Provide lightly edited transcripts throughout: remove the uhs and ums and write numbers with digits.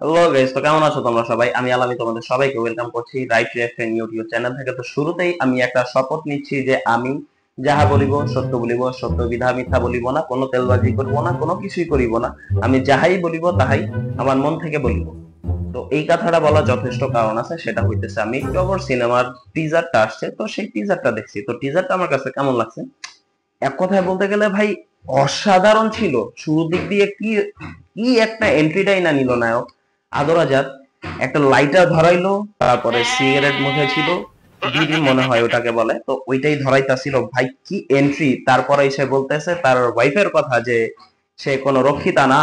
Hello guys, তো কেমন আছো তোমরা সবাই? আমি আলামি তোমাদের সবাইকে ওয়েলকাম করছি রাইট রিঅ্যাকশন ইউটিউব চ্যানেল থেকে। তো শুরুতেই আমি একটা শপথ নিচ্ছি যে আমি যাহা বলিব সত্য বলিব, সত্য বিধা মিথ্যা বলিব না, কোনো তেলবাজি করব না, কোনো কিছুই করিব না। আমি যাহাই বলিব তাহাই আমার মন থেকে বলিব। তো এই কথাটা বলা যথেষ্ট কারণ আছে, সেটা হইতেছে আমি একটু আবার সিনেমার টিজারটা আসছে, তো সেই টিজারটা দেখছি। তো টিজারটা আমার কাছে কেমন লাগছে, এক কথায় বলতে গেলে ভাই অসাধারণ ছিল। শুরুর দিক দিয়ে কি কি একটা এন্ট্রিটাই না নিল নায়ক আদর আজাদ। একটা লাইটার ধরাইলো, তারপরে সিগারেট মুখে ছিল, বিড়ি মনে হয় ওটাকে বলে, তো ওইটাই ধরাইতাছিল। ভাই কি এন্ট্রি! তারপরে সে বলতেছে তার ওয়াইফের কথা যে সে কোনো রক্ষিতা না।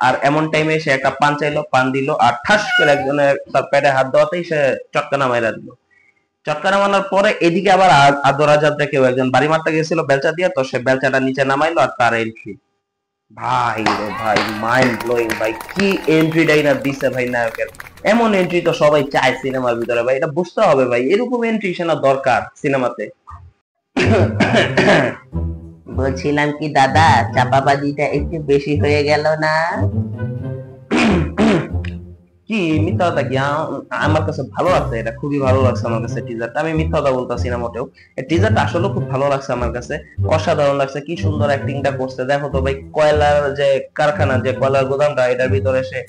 আর এমন টাইমে সে একটা পান চাইলো, পান দিল, আর ঠাস করে একজনের তার পেটে হাত দেওয়াতেই সে চটকানা মাইরা দিল। চটকানা মারার পরে এদিকে আবার আদর আজাদরা কেউ একজন বাড়ি মারতে গেছিল বেলচা দিয়ে, তো সে বেলচাটা নিচে নামাইলো আর তার এন্ট্রি। ভাই রে ভাই, মাইন্ড ব্লোয়িং ভাই, কি এন্ট্রিটাই না দিছে ভাই নায়কের। এমন এন্ট্রি তো সবাই চায় সিনেমার ভিতরে ভাই, এটা বুঝতে হবে ভাই, এরকম এন্ট্রি সেনা দরকার সিনেমাতে। বলছিলাম কি দাদা, চাপাবাজিটা একটু বেশি হয়ে গেল না? কি মিথ্যা কথা কি? আমার কাছে ভালো লাগছে, এটা খুবই ভালো লাগছে আমার কাছে টিজারটা। আমি মিথ্যা কথা বলতেছি না মোটেও। এই টিজারটা আসলে খুব ভালো লাগছে আমার কাছে, অসাধারণ লাগছে। কি সুন্দর অ্যাক্টিংটা করছে দেখো তো ভাই। কয়লার যে কারখানা, যে কয়লার গোদামটা, এটার ভিতরে সে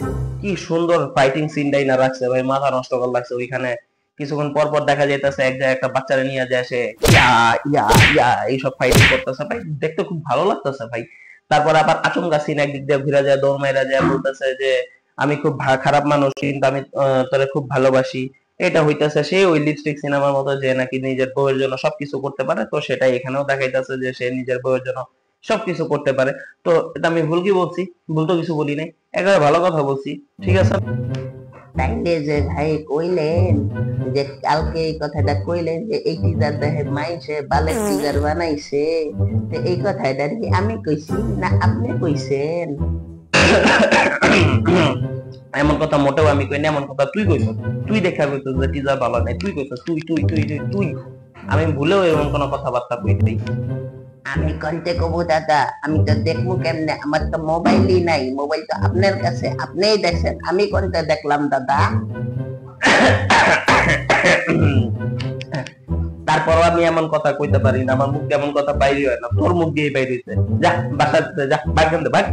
কি সুন্দর ফাইটিং সিনটাই না রাখছে ভাই, মাথা নষ্ট কর লাগছে ওইখানে। কিছুক্ষণ পর পর দেখা যাইতেছে এক জায়গায় একটা বাচ্চারে নিয়ে যায়, সে ইয়া ইয়া ইয়া এইসব ফাইটিং করতেছে ভাই, দেখতে খুব ভালো লাগতেছে ভাই। তারপরে আবার আচমকা সিন একদিক দিয়ে ঘুরে যায়, দৌড় মাইরা যায়, বলতেছে যে আমি খুব খারাপ মানুষ কিন্তু আমি তোরে খুব ভালোবাসি। এটা হইতেছে সে ওই লিপস্টিক সিনেমার মতো, যে নাকি নিজের বউয়ের জন্য সবকিছু করতে পারে, তো সেটাই এখানেও দেখাইতেছে যে সে নিজের বউয়ের জন্য সবকিছু করতে পারে। তো এটা আমি ভুল কি বলছি? ভুল তো কিছু বলি নাই, একেবারে ভালো কথা বলছি। ঠিক আছে। তাইলে যে ভাই কইলেন, যে কালকে এই কথাটা কইলেন যে এই টিজার দেখে মাইছে বালের টিজার বানাইছে, তো এই কথাটা কি আমি কইছি না আপনি কইছেন? এমন কথা মোটেও আমি কই না, এমন কথা তুই কইছ। তুই দেখা কইছ যে টিজার ভালো নাই, তুই কইছ, তুই তুই তুই তুই তুই। আমি ভুলেও এমন কোনো কথাবার্তা কই নাই। আমি কনতে কব দাদা, আমি তো দেখবো কেমনে? আমার তো মোবাইলই নাই, মোবাইল তো আপনার কাছে, আপনিই দেখছেন, আমি কনতে দেখলাম দাদা? তারপরও আমি এমন কথা কইতে পারি না, আমার মুখ দিয়ে এমন কথা বাইরে হয় না, তোর মুখ দিয়ে বাইরে হইছে। যা বাসাতে যা, বাগান দে ভাগ।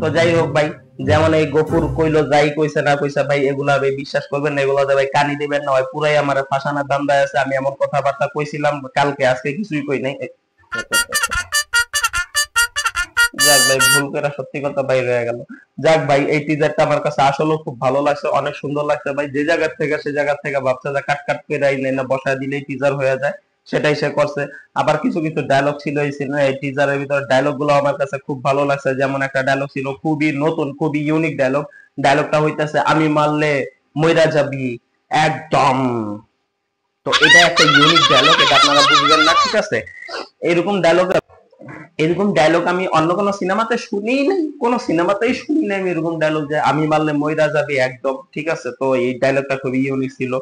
তো যাই হোক ভাই, যেমন এই গফুর কইলো যাই কইছে না কইছে ভাই, এগুলা ভাই বিশ্বাস করবেন না, এগুলা ভাই কানি দিবেন না, হয় পুরাই আমার ফাঁসানোর ধান্দায় আছে। আমি এমন কথাবার্তা কইছিলাম কালকে, আজকে কিছুই কই নাই। যাক ভাই, ভুল করে সত্যি কথা বাইরে হয়ে গেল। যাক ভাই, এই টিজারটা আমার কাছে আসলে খুব ভালো লাগছে, অনেক সুন্দর লাগছে ভাই। যে জায়গা থেকে সে জায়গা থেকে ভাবছে যে কাট কাট করে আইনে না বসায় দিলেই টিজার হয়ে যায়, সেটাই সে করছে। আবার কিছু কিছু ডায়লগ ছিল এই সিনেমা, এই টিজারের ভিতরে ডায়লগ গুলো আমার কাছে খুব ভালো লাগছে। যেমন একটা ডায়লগ ছিল খুবই নতুন, খুবই ইউনিক ডায়লগ। ডায়লগটা হইতেছে আমি মারলে মইরা যাবি একদম। তো এটা একটা ইউনিক ডায়লগ, এটা আপনারা বুঝবেন না, ঠিক আছে? এরকম ডায়লগ, এরকম ডায়লগ আমি অন্য কোনো সিনেমাতে শুনিই নাই, কোনো সিনেমাতেই শুনি নাই আমি এরকম ডায়লগ যে আমি মারলে মইরা যাবে একদম। ঠিক আছে, তো এই ডায়লগটা খুবই ইউনিক ছিল।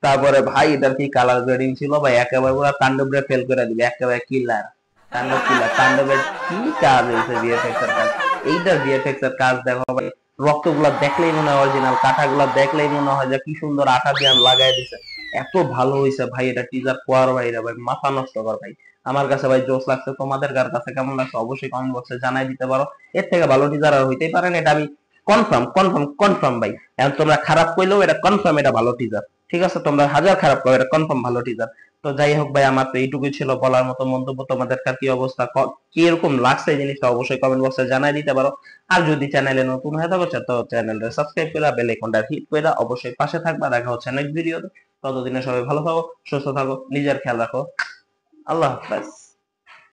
তারপরে ভাই এটার কি কালার গ্রেডিং ছিল ভাই, একেবারে পুরো তাণ্ডবরে ফেল করে দিবে, একেবারে কিলার। তাণ্ডব কিলার, তাণ্ডবের কি কাজ হয়েছে ভিএফএক্স এর কাজ। এইটা ভিএফএক্স এর কাজ দেখো ভাই, রক্তগুলা দেখলেই মনে হয় অরিজিনাল, কাটাগুলা দেখলেই মনে হয় যে কি সুন্দর আঠা দিয়ে লাগাই দিছে। এত ভালো হয়েছে ভাই এটা টিজার, কোয়ার ভাইরা ভাই মাথা নষ্ট কর ভাই। আমার কাছে ভাই জোস লাগছে, তোমাদের কার কাছে কেমন লাগছে অবশ্যই কমেন্ট বক্সে জানাই দিতে পারো। এর থেকে ভালো টিজার আর হইতেই পারে না, এটা আমি কনফার্ম কনফার্ম কনফার্ম ভাই। এখন তোমরা খারাপ কইলেও এটা কনফার্ম এটা ভালো টিজার। ঠিক আছে, তোমরা হাজার খারাপ করো, এটা কনফার্ম ভালো টিজার। তো যাই হোক ভাই, আমার তো এইটুকুই ছিল বলার মতো মন্তব্য। তোমাদের কার কি অবস্থা, কি এরকম লাগছে এই জিনিসটা অবশ্যই কমেন্ট বক্সে জানাই দিতে পারো। আর যদি চ্যানেলে নতুন হয়ে থাকো তো চ্যানেলটা সাবস্ক্রাইব করে বেল আইকনটা হিট করে অবশ্যই পাশে থাকবা। দেখা হচ্ছে নেক্সট ভিডিওতে। ততদিনে সবাই ভালো থাকো, সুস্থ থাকো, নিজের খেয়াল রাখো। আল্লাহ হাফেজ।